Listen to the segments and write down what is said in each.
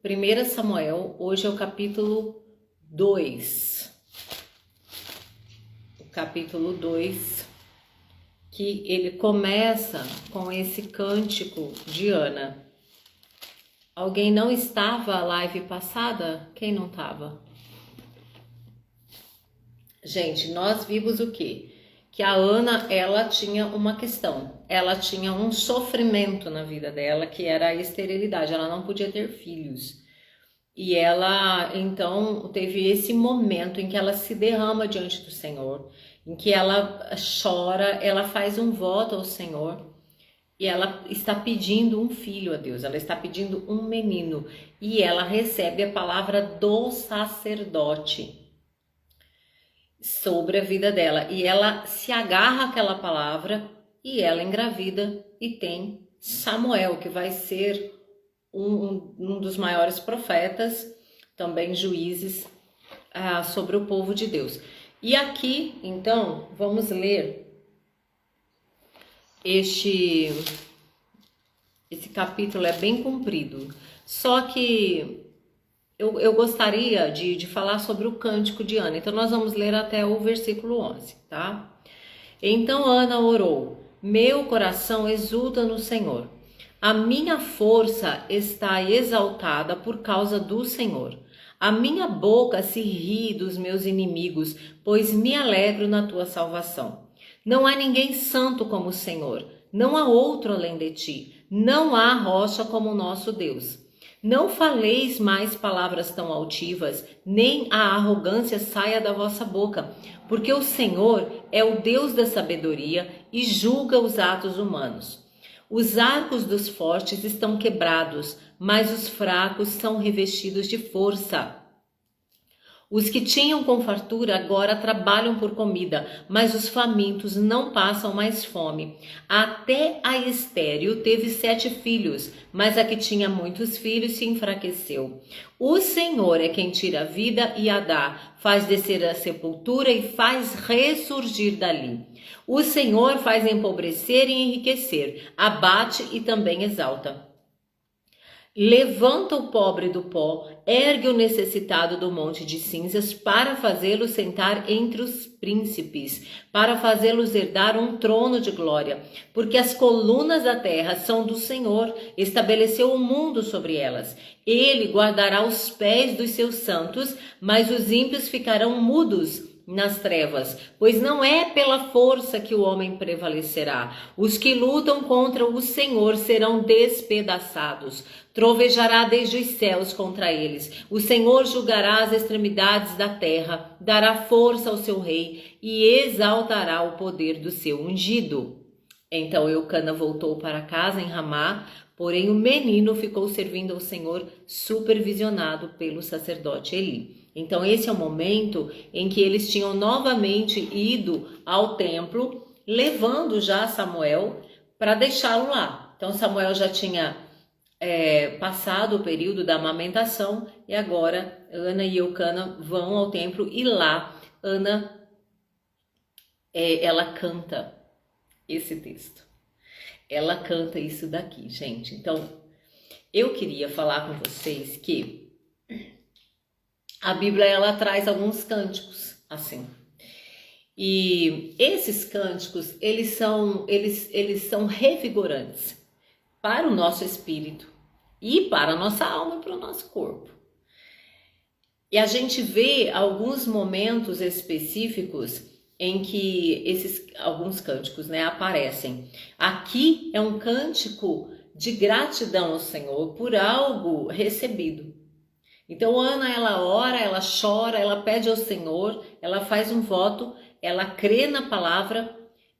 1 Samuel, hoje é o capítulo 2. O capítulo 2, que ele começa com esse cântico de Ana. Alguém não estava à live passada? Quem não estava? Gente, nós vimos o quê? Que a Ana, ela tinha uma questão, ela tinha um sofrimento na vida dela, que era a esterilidade, ela não podia ter filhos. E ela, então, teve esse momento em que ela se derrama diante do Senhor, em que ela chora, ela faz um voto ao Senhor, e ela está pedindo um filho a Deus, ela está pedindo um menino, e ela recebe a palavra do sacerdote sobre a vida dela, e ela se agarra àquela palavra e ela engravida e tem Samuel, que vai ser um dos maiores profetas, também juízes sobre o povo de Deus. E aqui, então, vamos ler esse capítulo, é bem comprido, só que eu gostaria de falar sobre o cântico de Ana. Então nós vamos ler até o versículo 11, tá? Então Ana orou: meu coração exulta no Senhor. A minha força está exaltada por causa do Senhor. A minha boca se ri dos meus inimigos, pois me alegro na tua salvação. Não há ninguém santo como o Senhor. Não há outro além de ti. Não há rocha como o nosso Deus. Não faleis mais palavras tão altivas, nem a arrogância saia da vossa boca, porque o Senhor é o Deus da sabedoria e julga os atos humanos. Os arcos dos fortes estão quebrados, mas os fracos são revestidos de força. Os que tinham com fartura agora trabalham por comida, mas os famintos não passam mais fome. Até a estéril teve 7 filhos, mas a que tinha muitos filhos se enfraqueceu. O Senhor é quem tira a vida e a dá, faz descer a sepultura e faz ressurgir dali. O Senhor faz empobrecer e enriquecer, abate e também exalta. Levanta o pobre do pó, ergue o necessitado do monte de cinzas, para fazê-lo sentar entre os príncipes, para fazê-los herdar um trono de glória. Porque as colunas da terra são do Senhor, estabeleceu o mundo sobre elas. Ele guardará os pés dos seus santos, mas os ímpios ficarão mudos nas trevas, pois não é pela força que o homem prevalecerá. Os que lutam contra o Senhor serão despedaçados. Trovejará desde os céus contra eles. O Senhor julgará as extremidades da terra, dará força ao seu rei e exaltará o poder do seu ungido. Então Eucana voltou para casa em Ramá, porém o menino ficou servindo ao Senhor, supervisionado pelo sacerdote Eli. Então esse é o momento em que eles tinham novamente ido ao templo, levando já Samuel para deixá-lo lá. Então Samuel já tinha passado o período da amamentação e agora Ana e Eucana vão ao templo e lá Ana, ela canta esse texto. Ela canta isso daqui, gente. Então eu queria falar com vocês que a Bíblia, ela traz alguns cânticos, assim. E esses cânticos, eles são revigorantes para o nosso espírito e para a nossa alma e para o nosso corpo. E a gente vê alguns momentos específicos em que alguns cânticos, aparecem. Aqui é um cântico de gratidão ao Senhor por algo recebido. Então Ana, ela ora, ela chora, ela pede ao Senhor, ela faz um voto, ela crê na palavra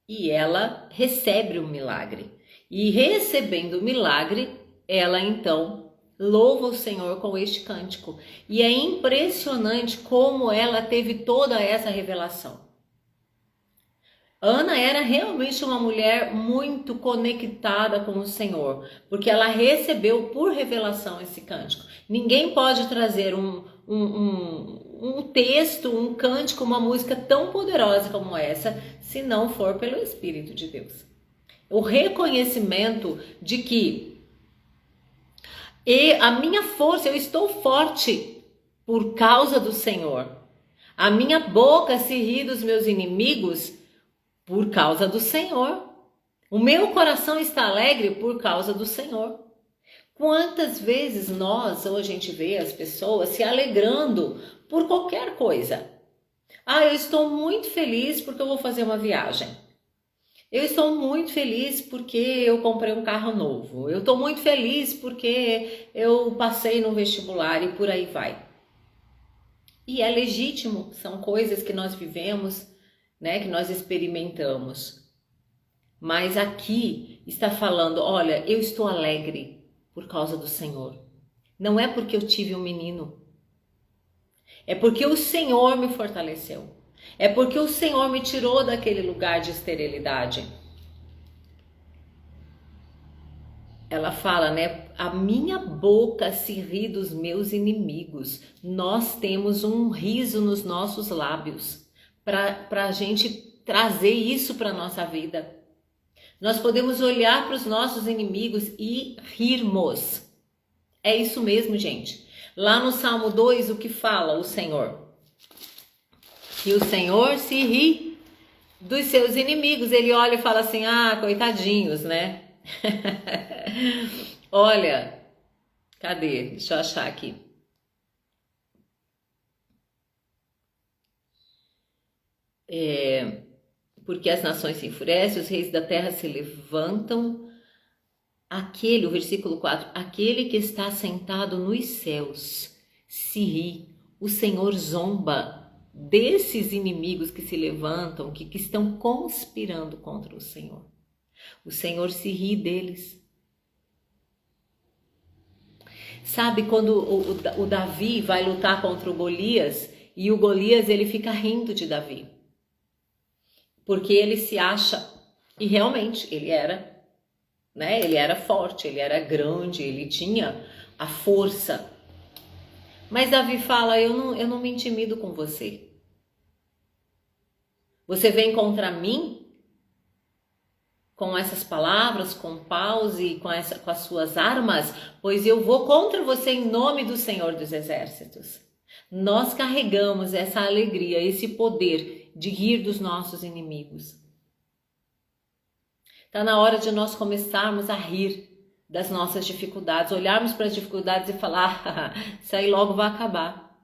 e ela recebe o milagre. E recebendo o milagre, ela então louva o Senhor com este cântico. E é impressionante como ela teve toda essa revelação. Ana era realmente uma mulher muito conectada com o Senhor, porque ela recebeu por revelação esse cântico. Ninguém pode trazer um texto, um cântico, uma música tão poderosa como essa, se não for pelo Espírito de Deus. O reconhecimento de que E a minha força, eu estou forte por causa do Senhor. A minha boca se ri dos meus inimigos por causa do Senhor. O meu coração está alegre por causa do Senhor. Quantas vezes nós, ou a gente vê as pessoas se alegrando por qualquer coisa. Ah, eu estou muito feliz porque eu vou fazer uma viagem. Eu estou muito feliz porque eu comprei um carro novo. Eu estou muito feliz porque eu passei no vestibular e por aí vai. E é legítimo, são coisas que nós vivemos, né, que nós experimentamos. Mas aqui está falando, olha, eu estou alegre por causa do Senhor. Não é porque eu tive um menino. É porque o Senhor me fortaleceu. É porque o Senhor me tirou daquele lugar de esterilidade. Ela fala, né? A minha boca se ri dos meus inimigos. Nós temos um riso nos nossos lábios para a gente trazer isso para a nossa vida. Nós podemos olhar para os nossos inimigos e rirmos. É isso mesmo, gente. Lá no Salmo 2, o que fala o Senhor? Que o Senhor se ri dos seus inimigos. Ele olha e fala assim, ah, coitadinhos, né? Olha, cadê? Deixa eu achar aqui. Porque as nações se enfurecem, os reis da terra se levantam. O versículo 4, aquele que está sentado nos céus se ri, o Senhor zomba desses inimigos que se levantam, que estão conspirando contra o Senhor. O Senhor se ri deles. Sabe quando o Davi vai lutar contra o Golias e o Golias ele fica rindo de Davi? Porque ele se acha, e realmente ele era, né? Ele era forte, ele era grande, ele tinha a força. Mas Davi fala, eu não me intimido com você. Você vem contra mim com essas palavras, com paus e com as suas armas, pois eu vou contra você em nome do Senhor dos Exércitos. Nós carregamos essa alegria, esse poder de rir dos nossos inimigos. Está na hora de nós começarmos a rir das nossas dificuldades, olharmos para as dificuldades e falar, isso aí logo vai acabar.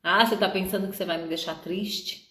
Ah, você está pensando que você vai me deixar triste?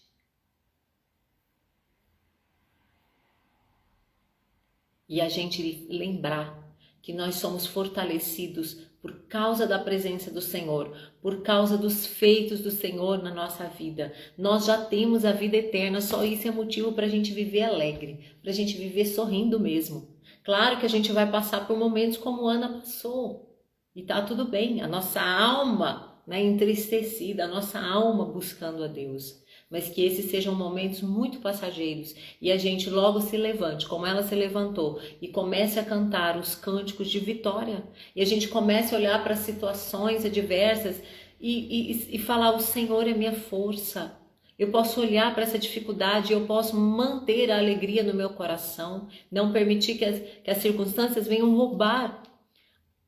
E a gente lembrar que nós somos fortalecidos por causa da presença do Senhor, por causa dos feitos do Senhor na nossa vida. Nós já temos a vida eterna, só isso é motivo para a gente viver alegre, para a gente viver sorrindo mesmo. Claro que a gente vai passar por momentos como Ana passou, e tá tudo bem, a nossa alma, né, entristecida, a nossa alma buscando a Deus. Mas que esses sejam momentos muito passageiros e a gente logo se levante, como ela se levantou, e comece a cantar os cânticos de vitória. E a gente comece a olhar para situações adversas e falar, o Senhor é minha força. Eu posso olhar para essa dificuldade, eu posso manter a alegria no meu coração, não permitir que as circunstâncias venham roubar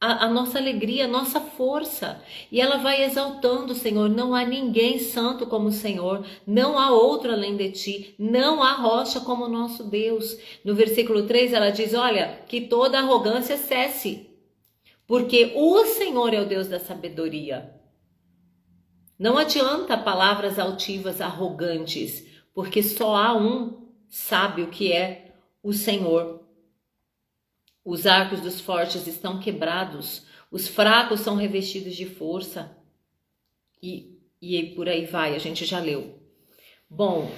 a nossa alegria, a nossa força. E ela vai exaltando o Senhor. Não há ninguém santo como o Senhor. Não há outro além de ti. Não há rocha como o nosso Deus. No versículo 3 ela diz, olha, que toda arrogância cesse. Porque o Senhor é o Deus da sabedoria. Não adianta palavras altivas, arrogantes. Porque só há um sábio que é o Senhor. Os arcos dos fortes estão quebrados, os fracos são revestidos de força. E por aí vai, a gente já leu. Bom,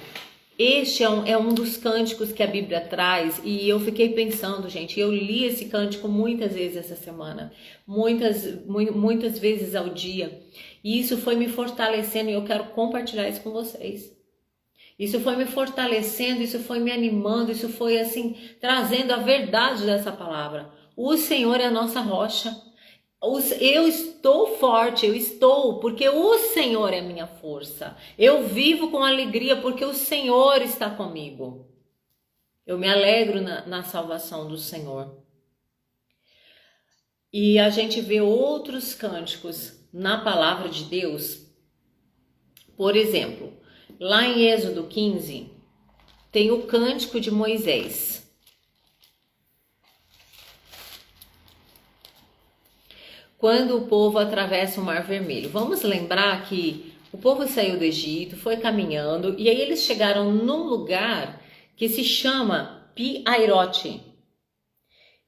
este é um dos cânticos que a Bíblia traz e eu fiquei pensando, gente, eu li esse cântico muitas vezes essa semana, muitas vezes ao dia. E isso foi me fortalecendo e eu quero compartilhar isso com vocês. Isso foi me fortalecendo, isso foi me animando, isso foi assim, trazendo a verdade dessa palavra. O Senhor é a nossa rocha. Eu estou forte, porque o Senhor é a minha força. Eu vivo com alegria porque o Senhor está comigo. Eu me alegro na salvação do Senhor. E a gente vê outros cânticos na palavra de Deus. Por exemplo, lá em Êxodo 15, tem o cântico de Moisés. Quando o povo atravessa o Mar Vermelho. Vamos lembrar que o povo saiu do Egito, foi caminhando, e aí eles chegaram num lugar que se chama Pi-Hairote.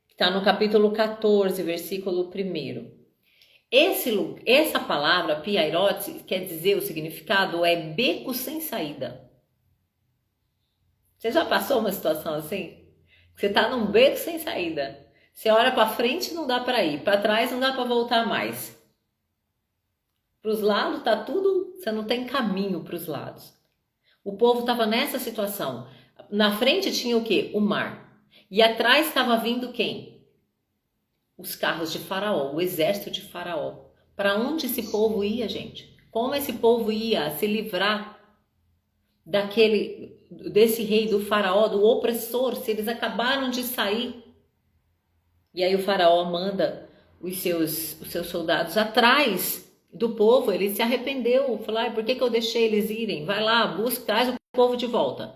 Está no capítulo 14, versículo 1. Essa palavra, Pi-Hairote, quer dizer, o significado é beco sem saída. Você já passou uma situação assim? Você está num beco sem saída. Você olha para frente, não dá para ir. Para trás, não dá para voltar mais. Para os lados, tá tudo... Você não tem caminho para os lados. O povo estava nessa situação. Na frente tinha o quê? O mar. E atrás estava vindo quem? Os carros de Faraó, o exército de Faraó. Para onde esse povo ia, gente? Como esse povo ia se livrar desse rei, do Faraó, do opressor, se eles acabaram de sair? E aí o Faraó manda os seus soldados atrás do povo. Ele se arrependeu, falou: por que eu deixei eles irem? Vai lá, busca, traz o povo de volta.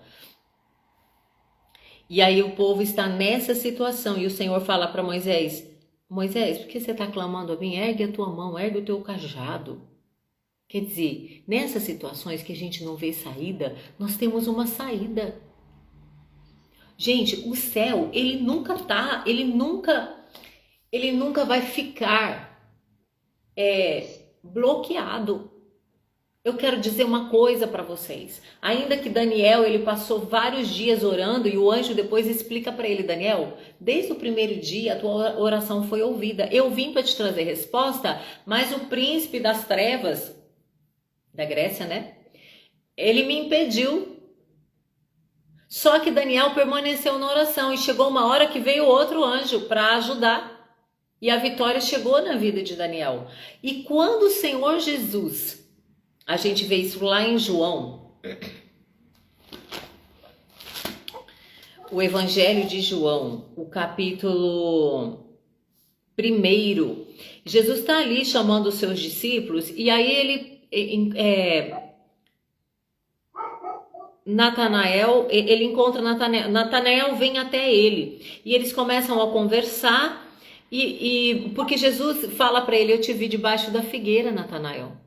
E aí o povo está nessa situação e o Senhor fala para Moisés: Moisés, por que você está clamando a mim? Ergue a tua mão, ergue o teu cajado. Quer dizer, nessas situações que a gente não vê saída, nós temos uma saída. Gente, o céu, ele nunca vai ficar bloqueado. Eu quero dizer uma coisa para vocês. Ainda que Daniel, ele passou vários dias orando e o anjo depois explica para ele: Daniel, desde o primeiro dia a tua oração foi ouvida. Eu vim para te trazer resposta, mas o príncipe das trevas, da Grécia, né? Ele me impediu. Só que Daniel permaneceu na oração e chegou uma hora que veio outro anjo para ajudar. E a vitória chegou na vida de Daniel. E quando o Senhor Jesus, a gente vê isso lá em João, o Evangelho de João, o capítulo 1, Jesus está ali chamando os seus discípulos e aí ele encontra Natanael vem até ele e eles começam a conversar porque Jesus fala para ele: eu te vi debaixo da figueira, Natanael,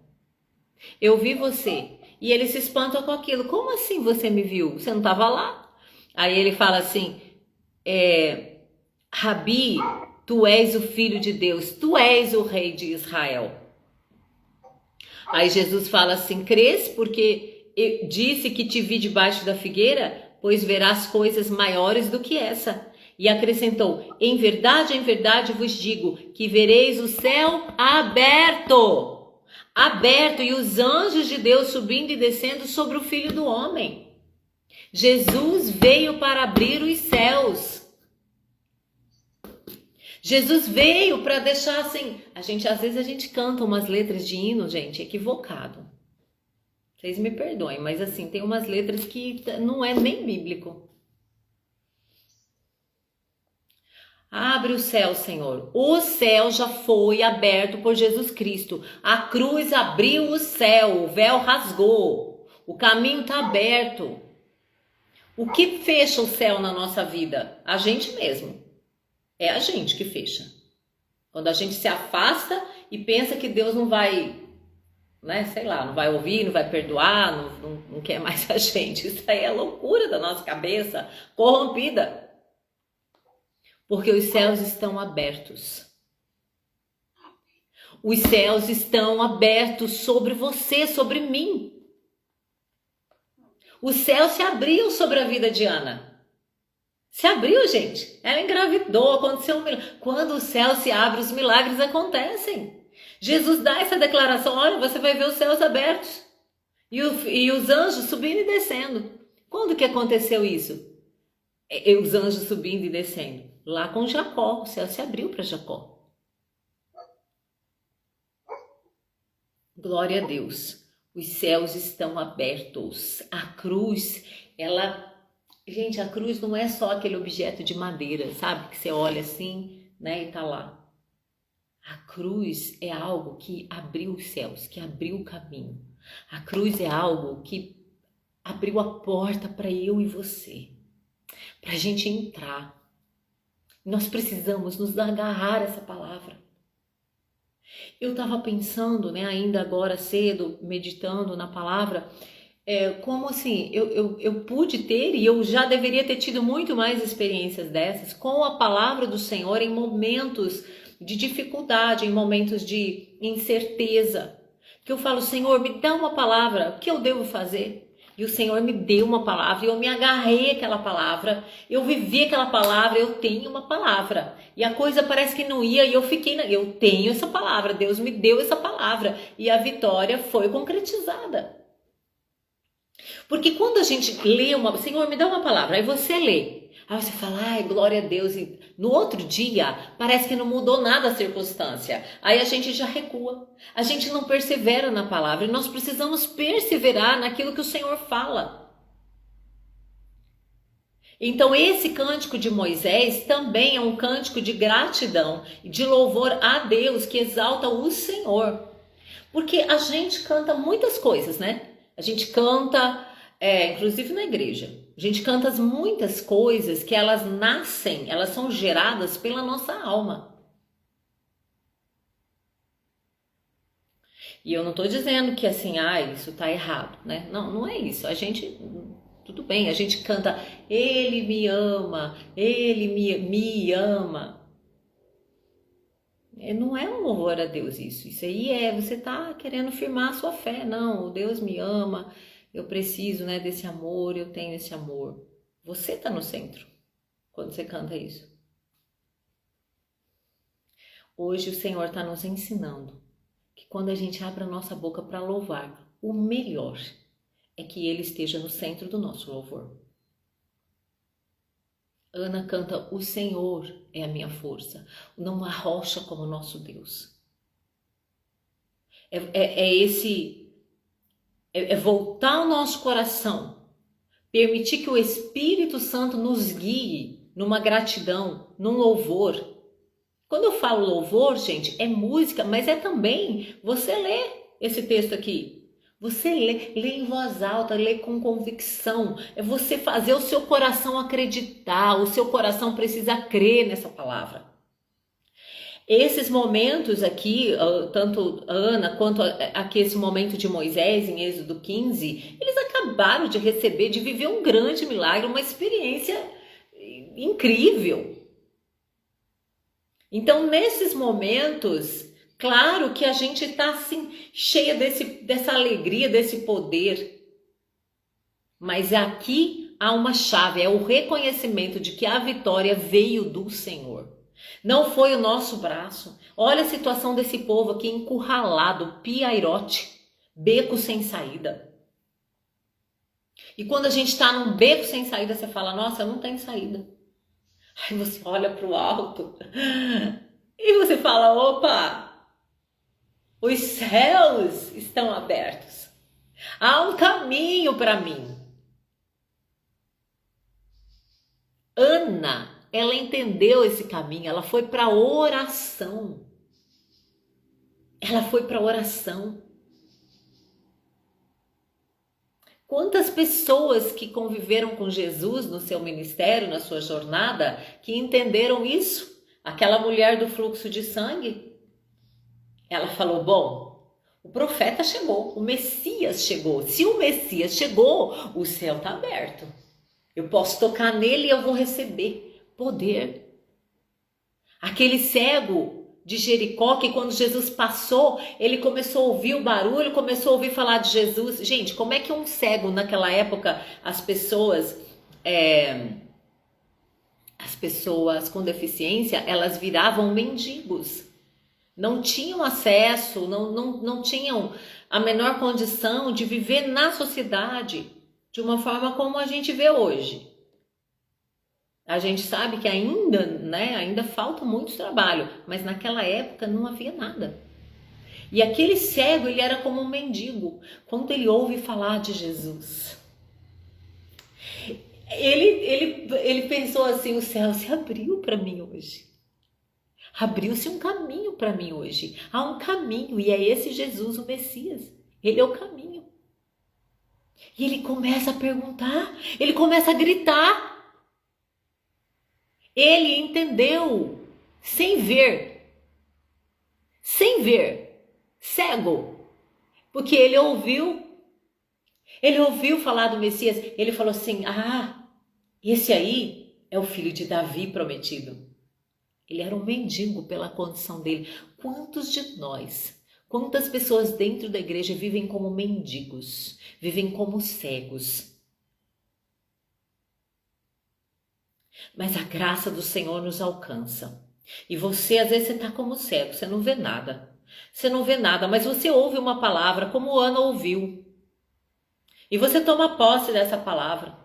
eu vi você. E ele se espanta com aquilo: como assim você me viu? Você não estava lá? Aí ele fala assim: Rabi, tu és o filho de Deus, tu és o rei de Israel. Aí Jesus fala assim: crês porque eu disse que te vi debaixo da figueira? Pois verás coisas maiores do que essa. E acrescentou: em verdade vos digo que vereis o céu aberto e os anjos de Deus subindo e descendo sobre o Filho do Homem. Jesus veio para abrir os céus. Jesus veio para deixar assim... Às vezes a gente canta umas letras de hino, gente, equivocado. Vocês me perdoem, mas assim, tem umas letras que não é nem bíblico. Abre o céu, Senhor. O céu já foi aberto por Jesus Cristo. A cruz abriu o céu, o véu rasgou. O caminho está aberto. O que fecha o céu na nossa vida? A gente mesmo. É a gente que fecha. Quando a gente se afasta e pensa que Deus não vai, não vai ouvir, não vai perdoar, não quer mais a gente. Isso aí é loucura da nossa cabeça, corrompida. Porque os céus estão abertos. Os céus estão abertos sobre você, sobre mim. O céu se abriu sobre a vida de Ana. Se abriu, gente. Ela engravidou, aconteceu um milagre. Quando o céu se abre, os milagres acontecem. Jesus dá essa declaração: olha, você vai ver os céus abertos. E os anjos subindo e descendo. Quando que aconteceu isso? Os anjos subindo e descendo. Lá com Jacó, o céu se abriu para Jacó. Glória a Deus. Os céus estão abertos. A cruz, gente, a cruz não é só aquele objeto de madeira, sabe? Que você olha assim, e tá lá. A cruz é algo que abriu os céus, que abriu o caminho. A cruz é algo que abriu a porta para eu e você, para a gente entrar. Nós precisamos nos agarrar a essa palavra. Eu estava pensando, ainda agora cedo, meditando na palavra, como assim, eu pude ter e eu já deveria ter tido muito mais experiências dessas com a palavra do Senhor em momentos de dificuldade, em momentos de incerteza. Que eu falo, Senhor, me dá uma palavra, o que eu devo fazer? E o Senhor me deu uma palavra, e eu me agarrei àquela palavra, eu vivi aquela palavra, eu tenho uma palavra. E a coisa parece que não ia, e eu eu tenho essa palavra, Deus me deu essa palavra. E a vitória foi concretizada. Porque quando a gente lê Senhor, me dá uma palavra, aí você lê. Aí você fala, ai, glória a Deus. E no outro dia, parece que não mudou nada a circunstância. Aí a gente já recua. A gente não persevera na palavra. E nós precisamos perseverar naquilo que o Senhor fala. Então esse cântico de Moisés também é um cântico de gratidão, de louvor a Deus, que exalta o Senhor. Porque a gente canta muitas coisas, né? A gente canta, inclusive na igreja, a gente canta muitas coisas que elas nascem, elas são geradas pela nossa alma. E eu não estou dizendo que assim, isso está errado, né? Não, não é isso. A gente, tudo bem, a gente canta, Ele me ama, Ele me ama. Não é um louvor a Deus isso. Isso aí você tá querendo firmar a sua fé. Não, Deus me ama, eu preciso, desse amor, eu tenho esse amor. Você tá no centro quando você canta isso. Hoje o Senhor está nos ensinando que quando a gente abre a nossa boca para louvar, o melhor é que Ele esteja no centro do nosso louvor. Ana canta, o Senhor é a minha força, não há rocha como o nosso Deus. É voltar o nosso coração, permitir que o Espírito Santo nos guie numa gratidão, num louvor. Quando eu falo louvor, gente, é música, mas é também você ler esse texto aqui. Você lê em voz alta, lê com convicção. É você fazer o seu coração acreditar. O seu coração precisa crer nessa palavra. Esses momentos aqui, tanto Ana quanto aqui esse momento de Moisés em Êxodo 15, eles acabaram de receber, de viver um grande milagre, uma experiência incrível. Então, nesses momentos, claro que a gente está assim, cheia dessa alegria, desse poder. Mas aqui há uma chave, é o reconhecimento de que a vitória veio do Senhor. Não foi o nosso braço. Olha a situação desse povo aqui encurralado, piairote, beco sem saída. E quando a gente está num beco sem saída, você fala, nossa, eu não tenho saída. Aí você olha para o alto e você fala, opa, os céus estão abertos. Há um caminho para mim. Ana, ela entendeu esse caminho, ela foi para a oração. Ela foi para a oração. Quantas pessoas que conviveram com Jesus no seu ministério, na sua jornada, que entenderam isso? Aquela mulher do fluxo de sangue, ela falou, bom, o profeta chegou, o Messias chegou. Se o Messias chegou, o céu está aberto. Eu posso tocar nele e eu vou receber poder. Aquele cego de Jericó, que quando Jesus passou, ele começou a ouvir o barulho, começou a ouvir falar de Jesus. Gente, como é que um cego naquela época, as pessoas com deficiência, elas viravam mendigos. Não tinham acesso, não tinham a menor condição de viver na sociedade de uma forma como a gente vê hoje. A gente sabe que ainda falta muito trabalho, mas naquela época não havia nada. E aquele cego, ele era como um mendigo, quando ele ouve falar de Jesus. Ele pensou assim, o céu se abriu para mim hoje. Abriu-se um caminho para mim hoje. Há um caminho e é esse Jesus, o Messias. Ele é o caminho. E ele começa a perguntar, ele começa a gritar. Ele entendeu, sem ver, cego, porque ele ouviu falar do Messias. Ele falou assim: esse aí é o filho de Davi prometido. Ele era um mendigo pela condição dele. Quantos de nós, quantas pessoas dentro da igreja vivem como mendigos, vivem como cegos? Mas a graça do Senhor nos alcança. E você, às vezes, você está como cego, você não vê nada. Você não vê nada, mas você ouve uma palavra como Ana ouviu. E você toma posse dessa palavra.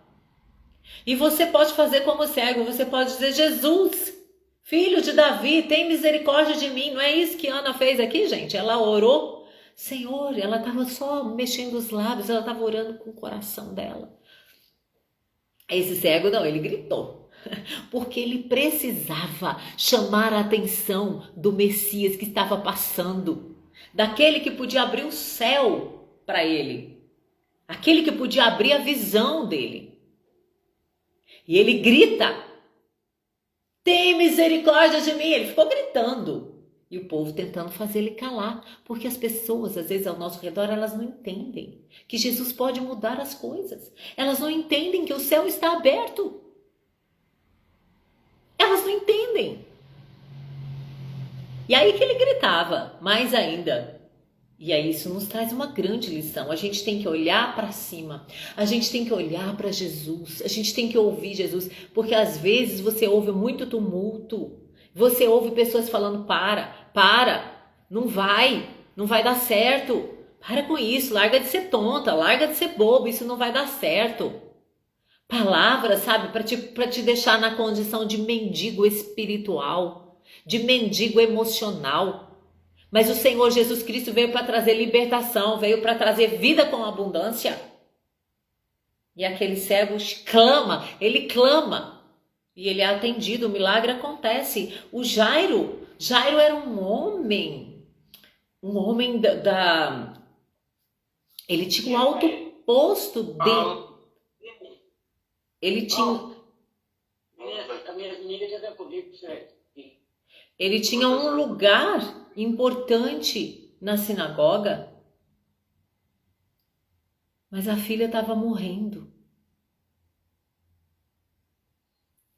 E você pode fazer como cego, você pode dizer: Jesus, filho de Davi, tem misericórdia de mim. Não é isso que Ana fez aqui, gente? Ela orou. Senhor, ela estava só mexendo os lábios, ela estava orando com o coração dela. Esse cego não, ele gritou. Porque ele precisava chamar a atenção do Messias que estava passando. Daquele que podia abrir o céu para ele. Aquele que podia abrir a visão dele. E ele grita: tem misericórdia de mim. Ele ficou gritando. E o povo tentando fazer ele calar. Porque as pessoas, às vezes, ao nosso redor, elas não entendem que Jesus pode mudar as coisas. Elas não entendem que o céu está aberto. Elas não entendem. E aí que ele gritava, mais ainda. E aí isso nos traz uma grande lição. A gente tem que olhar para cima. A gente tem que olhar para Jesus. A gente tem que ouvir Jesus. Porque às vezes você ouve muito tumulto. Você ouve pessoas falando: não vai dar certo. Para com isso, larga de ser tonta, larga de ser bobo, isso não vai dar certo. Palavras, sabe, para te deixar na condição de mendigo espiritual, de mendigo emocional. Mas o Senhor Jesus Cristo veio para trazer libertação, veio para trazer vida com abundância. E aquele cego clama, ele clama. E ele é atendido, o milagre acontece. O Jairo era um homem ele tinha um alto posto dele. Ele tinha um lugar importante na sinagoga, mas a filha estava morrendo.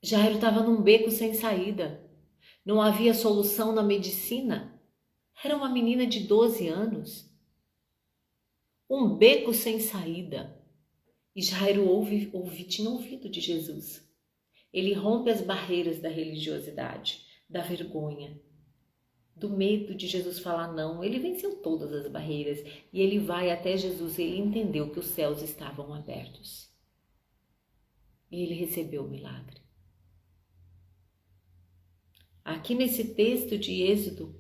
Jairo estava num beco sem saída. Não havia solução na medicina. Era uma menina de 12 anos. Um beco sem saída. E Jairo tinha ouvido de Jesus. Ele rompe as barreiras da religiosidade, da vergonha, do medo de Jesus falar não. Ele venceu todas as barreiras e ele vai até Jesus. Ele entendeu que os céus estavam abertos. E ele recebeu o milagre. Aqui nesse texto de Êxodo,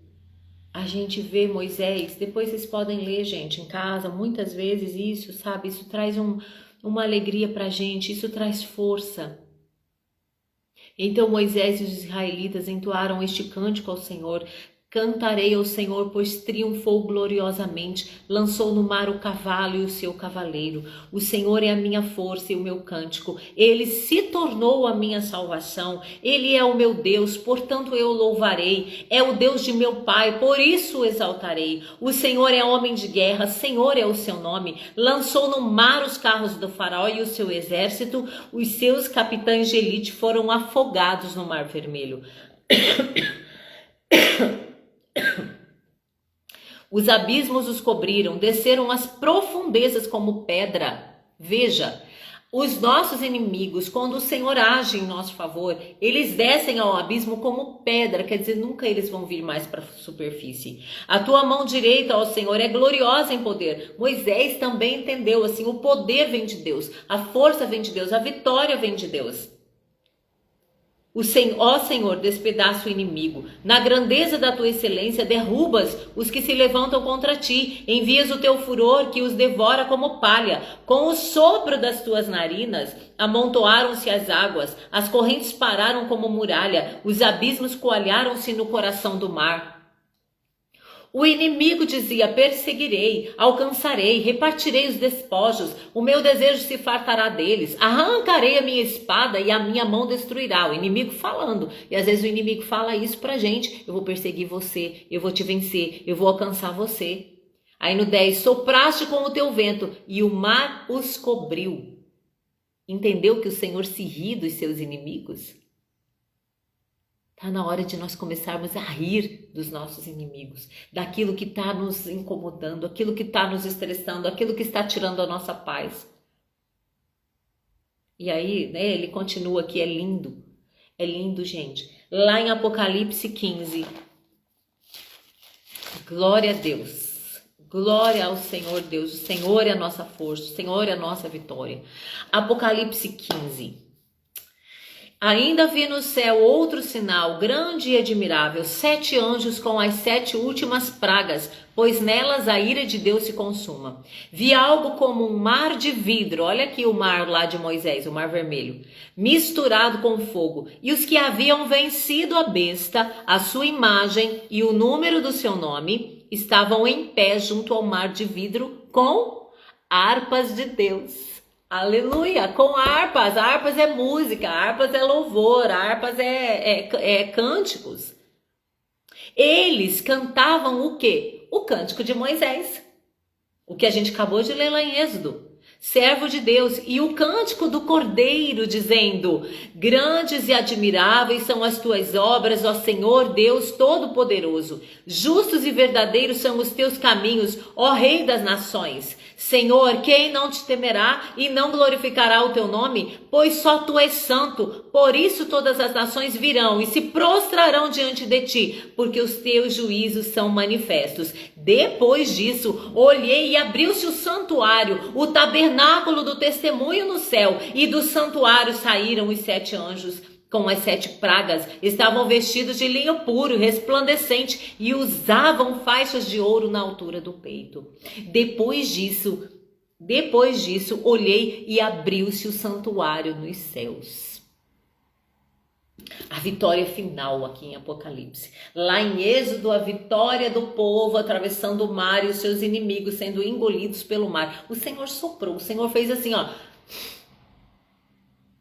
a gente vê Moisés. Depois vocês podem ler, gente, em casa. Muitas vezes isso, sabe? Isso traz uma alegria pra gente, isso traz força. Então Moisés e os israelitas entoaram este cântico ao Senhor: cantarei ao Senhor, pois triunfou gloriosamente, lançou no mar o cavalo e o seu cavaleiro. O Senhor é a minha força e o meu cântico, ele se tornou a minha salvação. Ele é o meu Deus, portanto eu louvarei. É o Deus de meu pai, por isso o exaltarei. O Senhor é homem de guerra, Senhor é o seu nome. Lançou no mar os carros do faraó e o seu exército. Os seus capitães de elite foram afogados no mar vermelho. Os abismos os cobriram, desceram as profundezas como pedra. Veja, os nossos inimigos, quando o Senhor age em nosso favor, eles descem ao abismo como pedra, quer dizer, nunca eles vão vir mais para a superfície. A tua mão direita, ó Senhor, é gloriosa em poder. Moisés também entendeu assim: o poder vem de Deus, a força vem de Deus, a vitória vem de Deus. Ó Senhor, despedaça o inimigo. Na grandeza da tua excelência, derrubas os que se levantam contra ti. Envias o teu furor que os devora como palha. Com o sopro das tuas narinas, amontoaram-se as águas. As correntes pararam como muralha. Os abismos coalharam-se no coração do mar. O inimigo dizia: perseguirei, alcançarei, repartirei os despojos, o meu desejo se fartará deles, arrancarei a minha espada e a minha mão destruirá. O inimigo falando, e às vezes o inimigo fala isso pra gente: eu vou perseguir você, eu vou te vencer, eu vou alcançar você. Aí no 10, sopraste com o teu vento e o mar os cobriu. Entendeu que o Senhor se ri dos seus inimigos? Está na hora de nós começarmos a rir dos nossos inimigos, daquilo que está nos incomodando, aquilo que está nos estressando, aquilo que está tirando a nossa paz. E aí, né, ele continua aqui, é lindo, gente. Lá em Apocalipse 15, glória a Deus, glória ao Senhor Deus, o Senhor é a nossa força, o Senhor é a nossa vitória. Apocalipse 15. Ainda vi no céu outro sinal, grande e admirável, 7 anjos com as 7 últimas pragas, pois nelas a ira de Deus se consuma. Vi algo como um mar de vidro, olha aqui o mar lá de Moisés, o mar vermelho, misturado com fogo, e os que haviam vencido a besta, a sua imagem e o número do seu nome, estavam em pé junto ao mar de vidro com harpas de Deus. Aleluia, com harpas. Harpas é música, harpas é louvor, harpas é cânticos. Eles cantavam o quê? O cântico de Moisés, o que a gente acabou de ler lá em Êxodo. Servo de Deus, e o cântico do Cordeiro, dizendo: grandes e admiráveis são as tuas obras, ó Senhor Deus Todo-Poderoso. Justos e verdadeiros são os teus caminhos, ó Rei das nações. Senhor, quem não te temerá e não glorificará o teu nome? Pois só tu és santo. Por isso todas as nações virão e se prostrarão diante de ti, porque os teus juízos são manifestos. Depois disso, olhei e abriu-se o santuário, o tabernáculo do testemunho no céu, e do santuário saíram os 7 anjos com as 7 pragas. Estavam vestidos de linho puro, resplandecente, e usavam faixas de ouro na altura do peito. Depois disso, olhei e abriu-se o santuário nos céus. A vitória final aqui em Apocalipse. Lá em Êxodo, a vitória do povo atravessando o mar e os seus inimigos sendo engolidos pelo mar. O Senhor soprou, o Senhor fez assim, ó,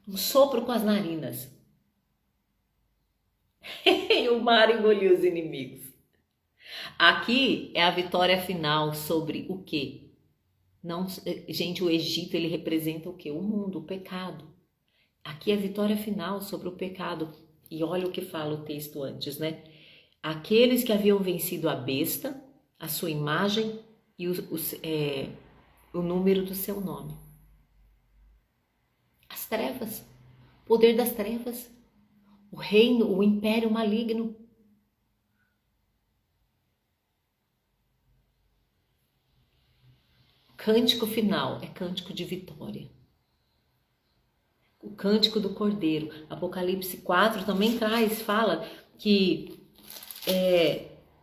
um sopro com as narinas. E o mar engoliu os inimigos. Aqui é a vitória final sobre o quê? Não, gente, o Egito, ele representa o quê? O mundo, o pecado. Aqui é a vitória final sobre o pecado. E olha o que fala o texto antes, né? Aqueles que haviam vencido a besta, a sua imagem e o número do seu nome. As trevas, poder das trevas, o reino, o império maligno. Cântico final é cântico de vitória. O cântico do Cordeiro. Apocalipse 4 também fala que,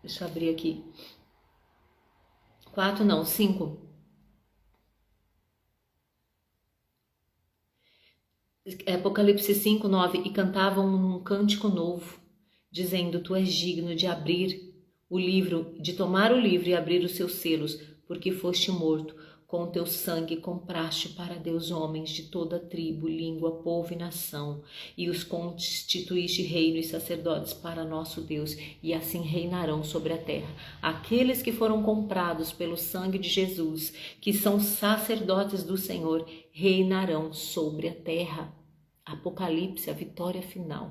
deixa eu abrir aqui, 4 não, 5. Apocalipse 5, 9, e cantavam um cântico novo, dizendo: tu és digno de abrir o livro, de tomar o livro e abrir os seus selos, porque foste morto. Com o teu sangue compraste para Deus homens de toda tribo, língua, povo e nação, e os constituíste reino e sacerdotes para nosso Deus, e assim reinarão sobre a terra. Aqueles que foram comprados pelo sangue de Jesus, que são sacerdotes do Senhor, reinarão sobre a terra. Apocalipse, a vitória final.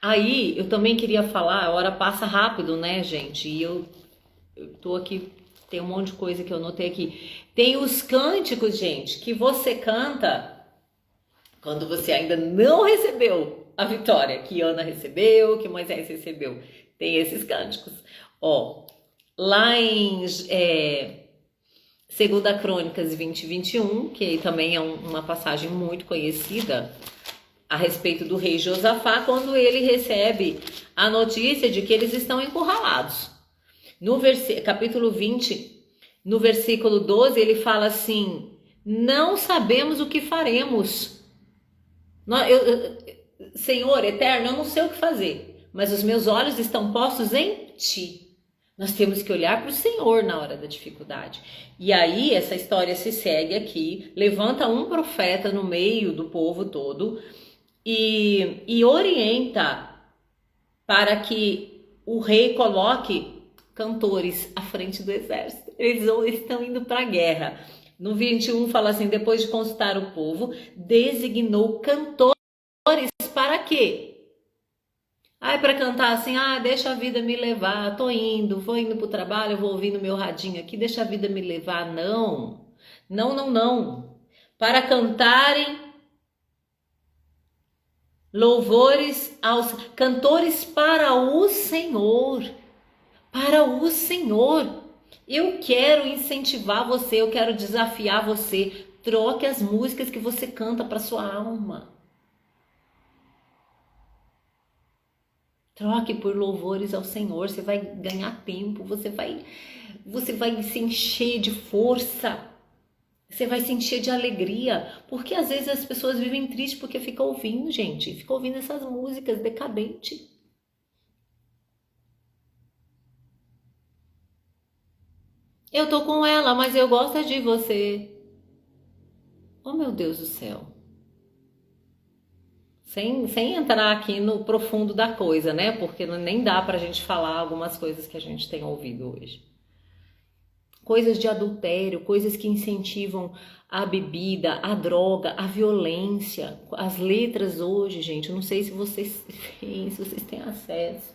Aí, eu também queria falar, a hora passa rápido, né, gente? E eu tô aqui... Tem um monte de coisa que eu notei aqui. Tem os cânticos, gente, que você canta quando você ainda não recebeu a vitória. Que Ana recebeu, que Moisés recebeu. Tem esses cânticos. Ó, lá em 2 Crônicas 20, 21, que também é uma passagem muito conhecida. a respeito do rei Josafá quando ele recebe a notícia de que eles estão encurralados. No capítulo 20, no versículo 12, ele fala assim: não sabemos o que faremos. Senhor eterno, eu não sei o que fazer, mas os meus olhos estão postos em ti. Nós temos que olhar para o Senhor na hora da dificuldade. E aí essa história se segue aqui, levanta um profeta no meio do povo todo e orienta para que o rei coloque cantores à frente do exército. Eles estão indo para a guerra. No 21 fala assim: depois de consultar o povo, designou cantores para quê? Para cantar assim: deixa a vida me levar, vou indo pro trabalho, vou ouvindo meu radinho aqui, deixa a vida me levar. Não. Para cantarem louvores aos cantores para o Senhor. Para o Senhor. Eu quero incentivar você, eu quero desafiar você. Troque as músicas que você canta para sua alma. Troque por louvores ao Senhor, você vai ganhar tempo, você vai se encher de força, você vai se encher de alegria, porque às vezes as pessoas vivem tristes porque ficam ouvindo, gente, ficam ouvindo essas músicas decadentes. Eu tô com ela, mas eu gosto de você. Oh, meu Deus do céu. Sem entrar aqui no profundo da coisa, né? Porque nem dá pra gente falar algumas coisas que a gente tem ouvido hoje. Coisas de adultério, coisas que incentivam a bebida, a droga, a violência. As letras hoje, gente, eu não sei se vocês têm acesso.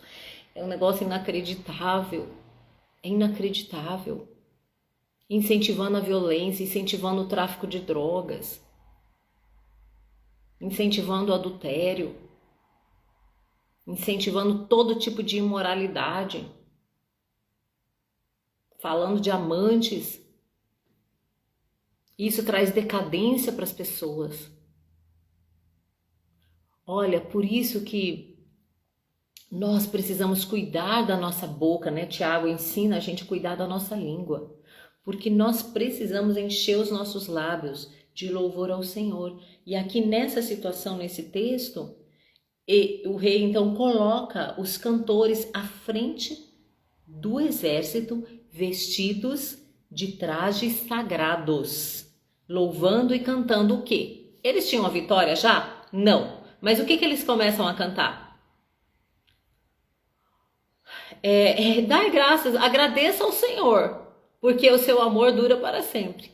É um negócio inacreditável. É inacreditável. Incentivando a violência, incentivando o tráfico de drogas. Incentivando o adultério, incentivando todo tipo de imoralidade, falando de amantes. Isso traz decadência para as pessoas. Olha, por isso que nós precisamos cuidar da nossa boca, né? Tiago ensina a gente a cuidar da nossa língua, porque nós precisamos encher os nossos lábios de louvor ao Senhor. E aqui nessa situação, nesse texto, o rei então coloca os cantores à frente do exército, vestidos de trajes sagrados, louvando e cantando o quê? Eles tinham a vitória já? Não. Mas o que eles começam a cantar? Dai graças, agradeça ao Senhor, porque o seu amor dura para sempre.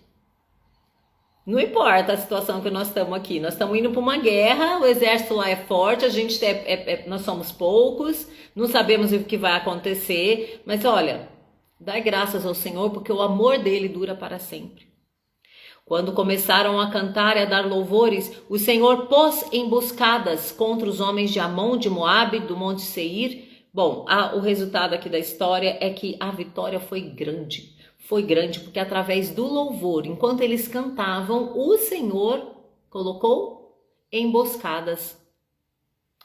Não importa a situação que nós estamos aqui, nós estamos indo para uma guerra, o exército lá é forte, a gente nós somos poucos, não sabemos o que vai acontecer, mas olha, dai graças ao Senhor, porque o amor dele dura para sempre. Quando começaram a cantar e a dar louvores, o Senhor pôs emboscadas contra os homens de Amon, de Moabe, do Monte Seir. Bom, o resultado aqui da história é que a vitória foi grande. Foi grande porque através do louvor, enquanto eles cantavam, o Senhor colocou emboscadas.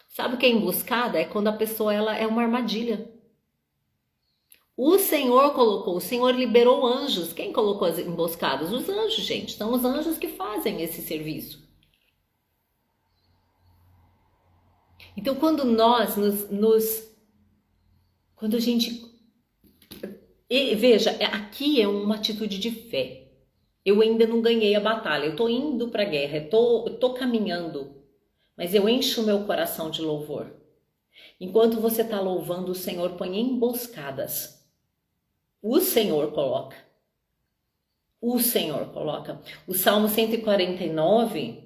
Sabe o que é emboscada? É quando a pessoa é uma armadilha. O Senhor colocou, o Senhor liberou anjos. Quem colocou as emboscadas? Os anjos, gente. São os anjos que fazem esse serviço. Então, quando quando a gente... veja, aqui é uma atitude de fé. Eu ainda não ganhei a batalha, eu tô indo para a guerra, eu tô caminhando, mas eu encho o meu coração de louvor. Enquanto você está louvando, o Senhor põe emboscadas. O Senhor coloca. O Senhor coloca. O Salmo 149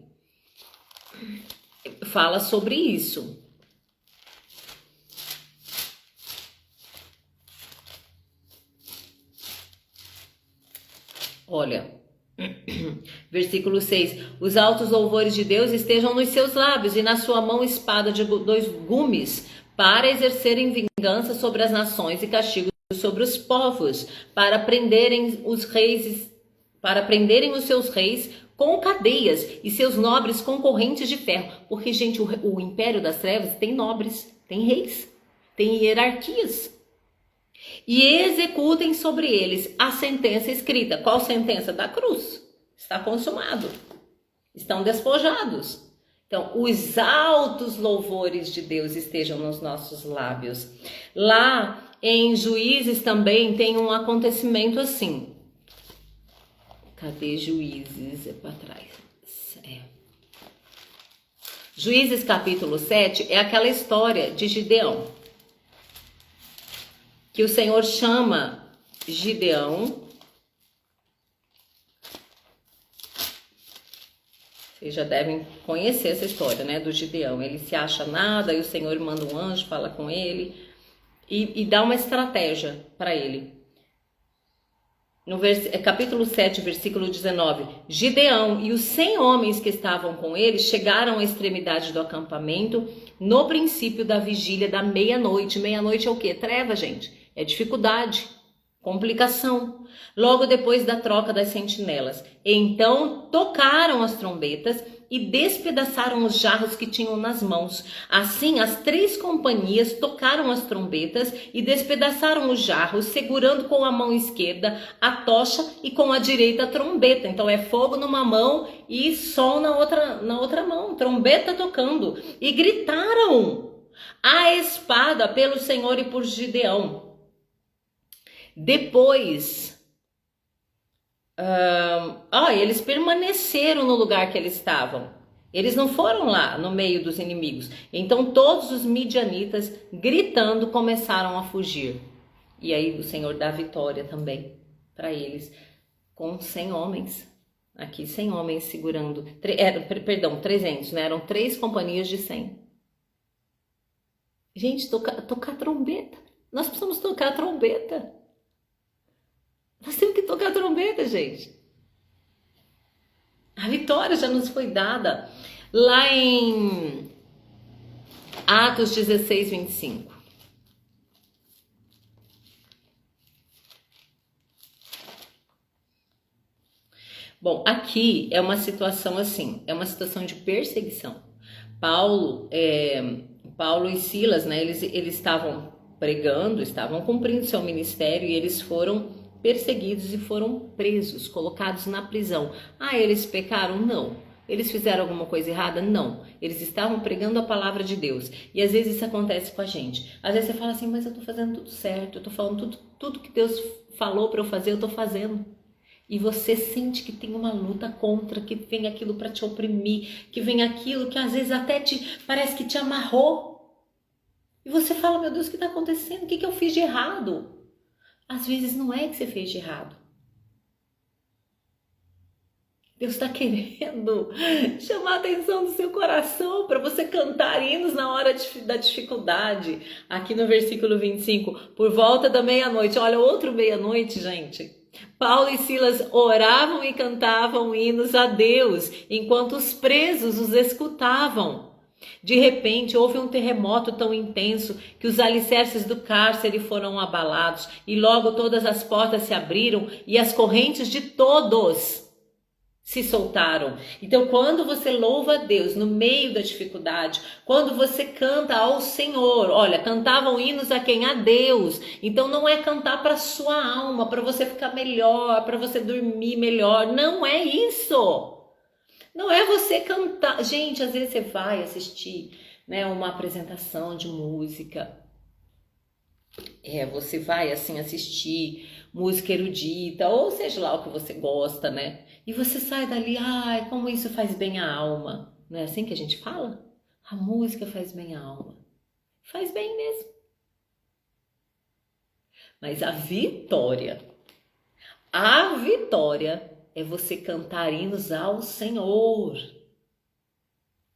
fala sobre isso. Olha, versículo 6. Os altos louvores de Deus estejam nos seus lábios e na sua mão espada de 2 gumes, para exercerem vingança sobre as nações e castigo sobre os povos, para prenderem os seus reis com cadeias e seus nobres com correntes de ferro. Porque, gente, o império das trevas tem nobres, tem reis, tem hierarquias. E executem sobre eles a sentença escrita. Qual sentença? Da cruz. Está consumado. Estão despojados. Então, os altos louvores de Deus estejam nos nossos lábios. Lá em Juízes também tem um acontecimento assim. Cadê Juízes? É para trás. Juízes capítulo 7 é aquela história de Gideão. Que o Senhor chama Gideão. Vocês já devem conhecer essa história, né, do Gideão. Ele se acha nada e o Senhor manda um anjo, fala com ele e dá uma estratégia para ele. No capítulo 7, versículo 19. Gideão e os 100 homens que estavam com ele chegaram à extremidade do acampamento no princípio da vigília da meia-noite. Meia-noite é o quê? Treva, gente. É dificuldade, complicação. Logo depois da troca das sentinelas. Então tocaram as trombetas e despedaçaram os jarros que tinham nas mãos. Assim, as 3 companhias tocaram as trombetas e despedaçaram os jarros, segurando com a mão esquerda a tocha e com a direita a trombeta. Então é fogo numa mão e sol na outra mão, trombeta tocando. E gritaram a espada pelo Senhor e por Gideão. Depois, eles permaneceram no lugar que eles estavam. Eles não foram lá no meio dos inimigos. Então todos os midianitas, gritando, começaram a fugir. E aí o Senhor dá vitória também para eles, com 100 homens. Aqui 100 homens segurando, 300, né? Eram 3 companhias de 100. Gente, tocar trombeta. Nós precisamos tocar trombeta. Nós temos que tocar trombeta, gente. A vitória já nos foi dada. Lá em Atos 16, 25. Bom, aqui é uma situação assim, é uma situação de perseguição. Paulo e Silas, né, eles estavam pregando, estavam cumprindo seu ministério e eles foram perseguidos e foram presos, colocados na prisão. Eles pecaram? Não. Eles fizeram alguma coisa errada? Não. Eles estavam pregando a palavra de Deus. E às vezes isso acontece com a gente. Às vezes você fala assim, mas eu tô fazendo tudo certo, eu tô falando tudo que Deus falou para eu fazer, eu tô fazendo. E você sente que tem uma luta contra, que vem aquilo para te oprimir, que vem aquilo que às vezes até parece que te amarrou. E você fala, meu Deus, o que está acontecendo? O que eu fiz de errado? Às vezes não é que você fez de errado. Deus está querendo chamar a atenção do seu coração para você cantar hinos na hora da dificuldade. Aqui no versículo 25, por volta da meia-noite. Olha, outro meia-noite, gente. Paulo e Silas oravam e cantavam hinos a Deus, enquanto os presos os escutavam. De repente, houve um terremoto tão intenso que os alicerces do cárcere foram abalados e logo todas as portas se abriram e as correntes de todos se soltaram. Então, quando você louva a Deus no meio da dificuldade, quando você canta ao Senhor, olha, cantavam hinos a quem? A Deus. Então, não é cantar para sua alma, para você ficar melhor, para você dormir melhor. Não é isso. Não é você cantar. Gente, às vezes você vai assistir, né, uma apresentação de música. Você vai assim assistir música erudita, ou seja lá o que você gosta, né? E você sai dali, como isso faz bem à alma. Não é assim que a gente fala? A música faz bem à alma. Faz bem mesmo. Mas a vitória é você cantar hinos ao Senhor.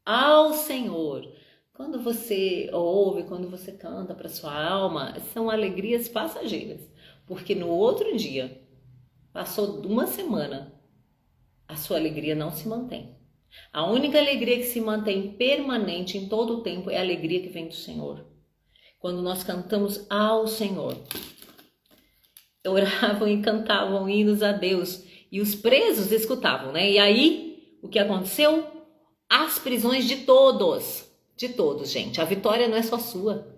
Ao Senhor. Quando você ouve, quando você canta para sua alma, são alegrias passageiras. Porque no outro dia, passou uma semana, a sua alegria não se mantém. A única alegria que se mantém permanente em todo o tempo é a alegria que vem do Senhor. Quando nós cantamos ao Senhor. Oravam e cantavam hinos a Deus. E os presos escutavam, né? E aí o que aconteceu? As prisões de todos, gente. A vitória não é só sua.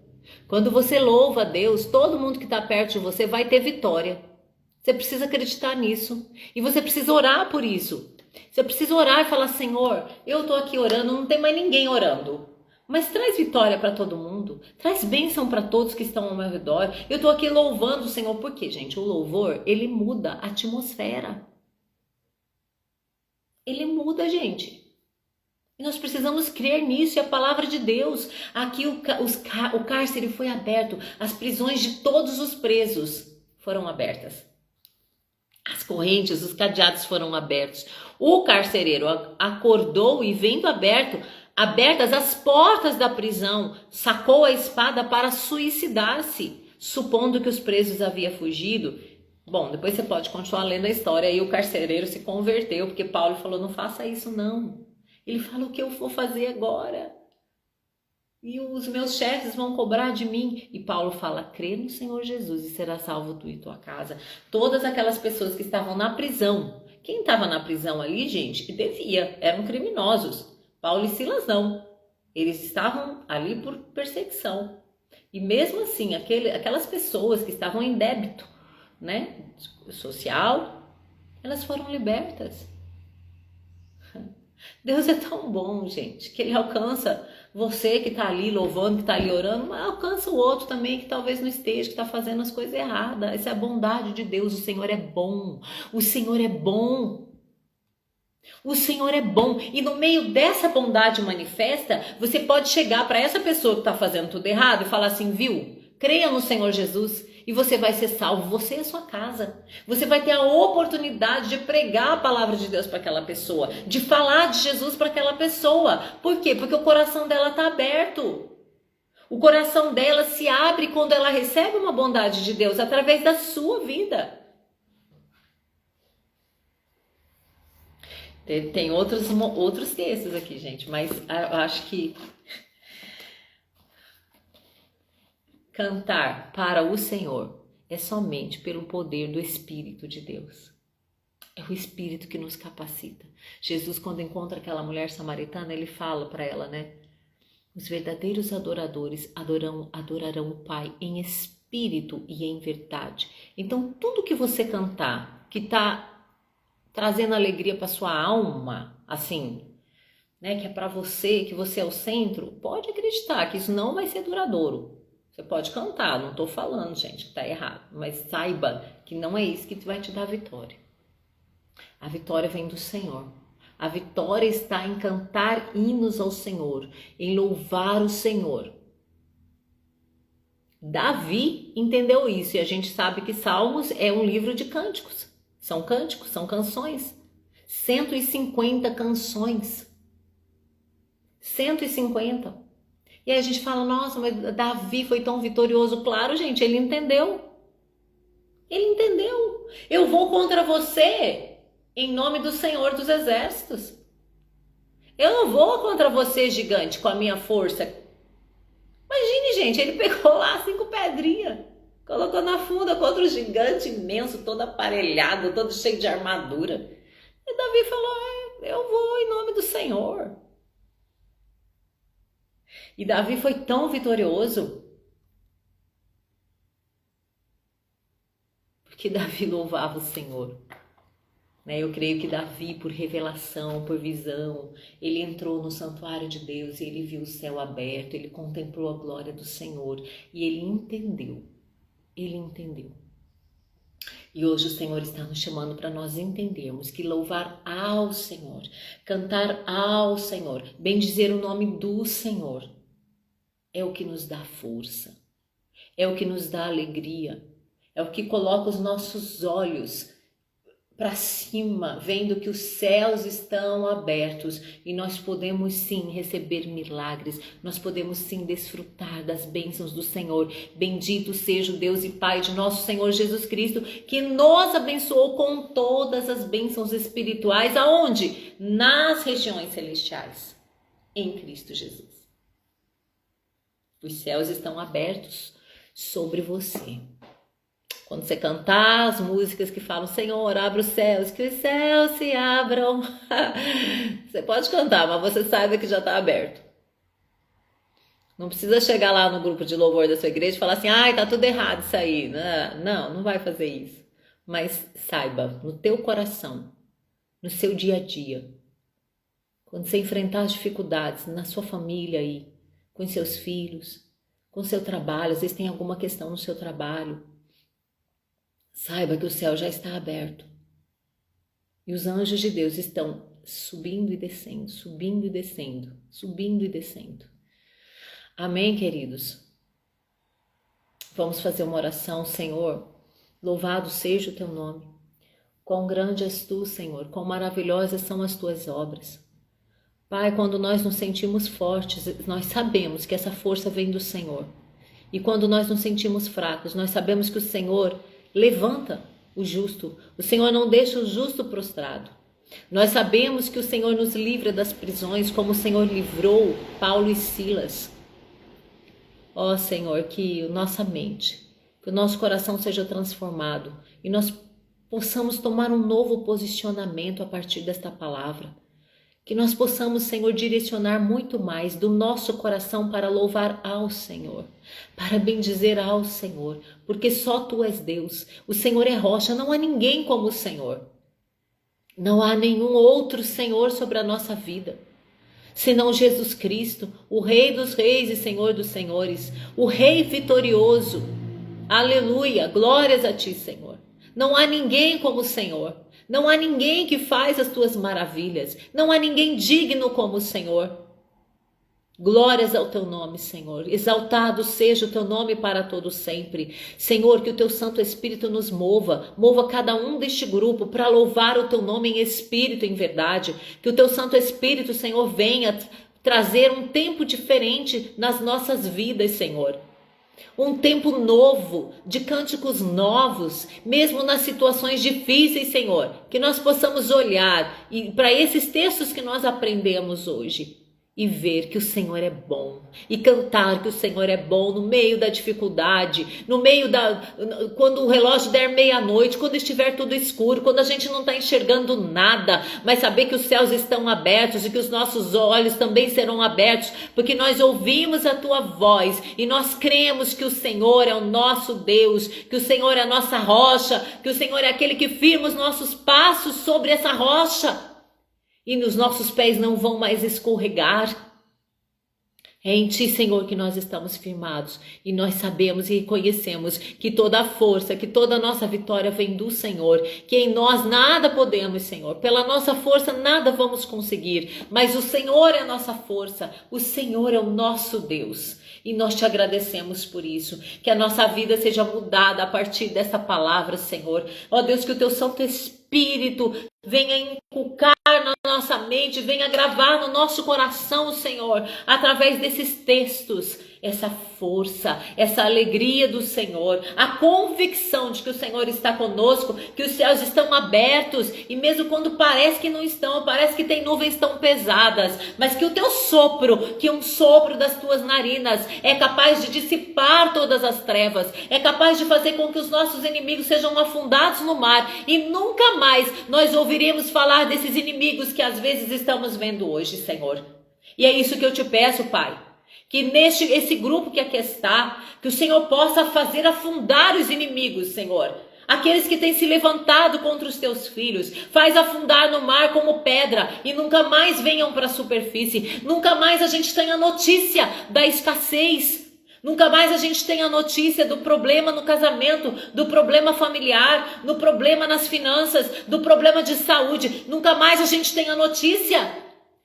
Quando você louva a Deus, todo mundo que está perto de você vai ter vitória. Você precisa acreditar nisso. E você precisa orar por isso. Você precisa orar e falar, Senhor, eu estou aqui orando, não tem mais ninguém orando. Mas traz vitória para todo mundo. Traz bênção para todos que estão ao meu redor. Eu estou aqui louvando o Senhor. Por quê, gente? O louvor, ele muda a atmosfera. Ele muda, gente. E nós precisamos crer nisso, é a palavra de Deus. Aqui o cárcere foi aberto, as prisões de todos os presos foram abertas. As correntes, os cadeados foram abertos. O carcereiro acordou e vendo abertas as portas da prisão, sacou a espada para suicidar-se, supondo que os presos haviam fugido. Bom, depois você pode continuar lendo a história. Aí o carcereiro se converteu, porque Paulo falou, não faça isso não. Ele fala, o que eu vou fazer agora? E os meus chefes vão cobrar de mim. E Paulo fala, crê no Senhor Jesus e será salvo tu e tua casa. Todas aquelas pessoas que estavam na prisão. Quem estava na prisão ali, gente, eram criminosos. Paulo e Silas não. Eles estavam ali por perseguição. E mesmo assim, aquelas pessoas que estavam em débito, né, social, elas foram libertas. Deus é tão bom, gente, que Ele alcança você que está ali louvando, que está ali orando, mas alcança o outro também que talvez não esteja, que está fazendo as coisas erradas. Essa é a bondade de Deus. O Senhor é bom. O Senhor é bom. O Senhor é bom. E no meio dessa bondade manifesta, você pode chegar para essa pessoa que está fazendo tudo errado e falar assim, viu? Creia no Senhor Jesus e você vai ser salvo, você e a sua casa. Você vai ter a oportunidade de pregar a palavra de Deus para aquela pessoa, de falar de Jesus para aquela pessoa. Por quê? Porque o coração dela está aberto. O coração dela se abre quando ela recebe uma bondade de Deus através da sua vida. Tem outros textos aqui, gente, mas eu acho que cantar para o Senhor é somente pelo poder do Espírito de Deus. É o Espírito que nos capacita. Jesus, quando encontra aquela mulher samaritana, ele fala para ela, né? Os verdadeiros adoradores adorarão o Pai em espírito e em verdade. Então, tudo que você cantar, que está trazendo alegria para sua alma, assim, né? Que é para você, que você é o centro, pode acreditar que isso não vai ser duradouro. Você pode cantar, não estou falando, gente, que está errado. Mas saiba que não é isso que vai te dar vitória. A vitória vem do Senhor. A vitória está em cantar hinos ao Senhor, em louvar o Senhor. Davi entendeu isso e a gente sabe que Salmos é um livro de cânticos. São cânticos, são canções. 150 canções. 150. E aí a gente fala, nossa, mas Davi foi tão vitorioso. Claro, gente, ele entendeu. Ele entendeu. Eu vou contra você em nome do Senhor dos Exércitos. Eu não vou contra você, gigante, com a minha força. Imagine, gente, ele pegou lá 5 pedrinhas, colocou na funda contra o gigante imenso, todo aparelhado, todo cheio de armadura. E Davi falou, eu vou em nome do Senhor. E Davi foi tão vitorioso porque Davi louvava o Senhor. Eu creio que Davi, por revelação, por visão, ele entrou no santuário de Deus e ele viu o céu aberto, ele contemplou a glória do Senhor e ele entendeu. Ele entendeu. E hoje o Senhor está nos chamando para nós entendermos que louvar ao Senhor, cantar ao Senhor, bendizer o nome do Senhor, é o que nos dá força, é o que nos dá alegria, é o que coloca os nossos olhos para cima, vendo que os céus estão abertos e nós podemos sim receber milagres, nós podemos sim desfrutar das bênçãos do Senhor. Bendito seja o Deus e Pai de nosso Senhor Jesus Cristo, que nos abençoou com todas as bênçãos espirituais, aonde? Nas regiões celestiais, em Cristo Jesus. Os céus estão abertos sobre você. Quando você cantar as músicas que falam, Senhor, abre os céus, que os céus se abram. Você pode cantar, mas você saiba que já está aberto. Não precisa chegar lá no grupo de louvor da sua igreja e falar assim, ai, tá tudo errado isso aí. Não, não vai fazer isso. Mas saiba, no teu coração, no seu dia a dia, quando você enfrentar as dificuldades na sua família aí, com seus filhos, com seu trabalho, às vezes tem alguma questão no seu trabalho, saiba que o céu já está aberto. E os anjos de Deus estão subindo e descendo, subindo e descendo, subindo e descendo. Amém, queridos? Vamos fazer uma oração. Senhor, louvado seja o teu nome. Quão grande és tu, Senhor, quão maravilhosas são as tuas obras. Pai, quando nós nos sentimos fortes, nós sabemos que essa força vem do Senhor. E quando nós nos sentimos fracos, nós sabemos que o Senhor levanta o justo. O Senhor não deixa o justo prostrado. Nós sabemos que o Senhor nos livra das prisões, como o Senhor livrou Paulo e Silas. Ó Senhor, que nossa mente, que o nosso coração seja transformado e nós possamos tomar um novo posicionamento a partir desta palavra. Que nós possamos, Senhor, direcionar muito mais do nosso coração para louvar ao Senhor, para bendizer ao Senhor, porque só Tu és Deus, o Senhor é rocha, não há ninguém como o Senhor. Não há nenhum outro Senhor sobre a nossa vida, senão Jesus Cristo, o Rei dos Reis e Senhor dos Senhores, o Rei vitorioso. Aleluia, glórias a Ti, Senhor. Não há ninguém como o Senhor. Não há ninguém que faz as tuas maravilhas. Não há ninguém digno como o Senhor. Glórias ao teu nome, Senhor. Exaltado seja o teu nome para todo sempre. Senhor, que o teu Santo Espírito nos mova. Mova cada um deste grupo para louvar o teu nome em espírito e em verdade. Que o teu Santo Espírito, Senhor, venha trazer um tempo diferente nas nossas vidas, Senhor. Um tempo novo, de cânticos novos, mesmo nas situações difíceis, Senhor, que nós possamos olhar para esses textos que nós aprendemos hoje e ver que o Senhor é bom, e cantar que o Senhor é bom no meio da dificuldade, no meio quando o relógio der meia-noite, quando estiver tudo escuro, quando a gente não está enxergando nada, mas saber que os céus estão abertos e que os nossos olhos também serão abertos, porque nós ouvimos a Tua voz e nós cremos que o Senhor é o nosso Deus, que o Senhor é a nossa rocha, que o Senhor é aquele que firma os nossos passos sobre essa rocha. E os nossos pés não vão mais escorregar. É em Ti, Senhor, que nós estamos firmados. E nós sabemos e reconhecemos que toda a força, que toda a nossa vitória vem do Senhor. Que em nós nada podemos, Senhor. Pela nossa força nada vamos conseguir. Mas o Senhor é a nossa força. O Senhor é o nosso Deus. E nós Te agradecemos por isso. Que a nossa vida seja mudada a partir dessa palavra, Senhor. Ó Deus, que o Teu Santo Espírito venha inculcar na nossa mente, venha gravar no nosso coração, Senhor, através desses textos, essa força, essa alegria do Senhor, a convicção de que o Senhor está conosco, que os céus estão abertos, e mesmo quando parece que não estão, parece que tem nuvens tão pesadas, mas que o Teu sopro, que um sopro das Tuas narinas é capaz de dissipar todas as trevas, é capaz de fazer com que os nossos inimigos sejam afundados no mar, e nunca mais nós ouviremos falar desses inimigos que às vezes estamos vendo hoje, Senhor. E é isso que eu Te peço, Pai. Que esse grupo que aqui está, que o Senhor possa fazer afundar os inimigos, Senhor. Aqueles que têm se levantado contra os Teus filhos. Faz afundar no mar como pedra e nunca mais venham para a superfície. Nunca mais a gente tenha notícia da escassez. Nunca mais a gente tenha notícia do problema no casamento, do problema familiar, do problema nas finanças, do problema de saúde. Nunca mais a gente tenha notícia,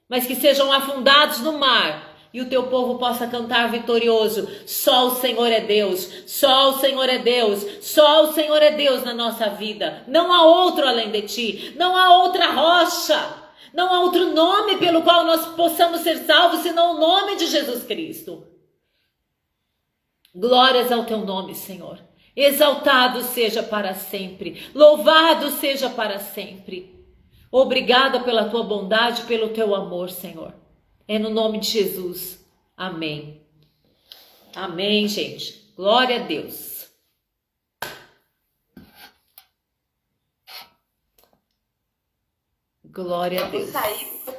mas que sejam afundados no mar e o Teu povo possa cantar vitorioso. Só o Senhor é Deus, só o Senhor é Deus, só o Senhor é Deus na nossa vida. Não há outro além de Ti, não há outra rocha, não há outro nome pelo qual nós possamos ser salvos senão o nome de Jesus Cristo. Glórias ao Teu nome, Senhor. Exaltado seja para sempre. Louvado seja para sempre. Obrigada pela Tua bondade, pelo Teu amor, Senhor. É no nome de Jesus. Amém. Amém, gente. Glória a Deus. Glória a Eu vou Deus. sair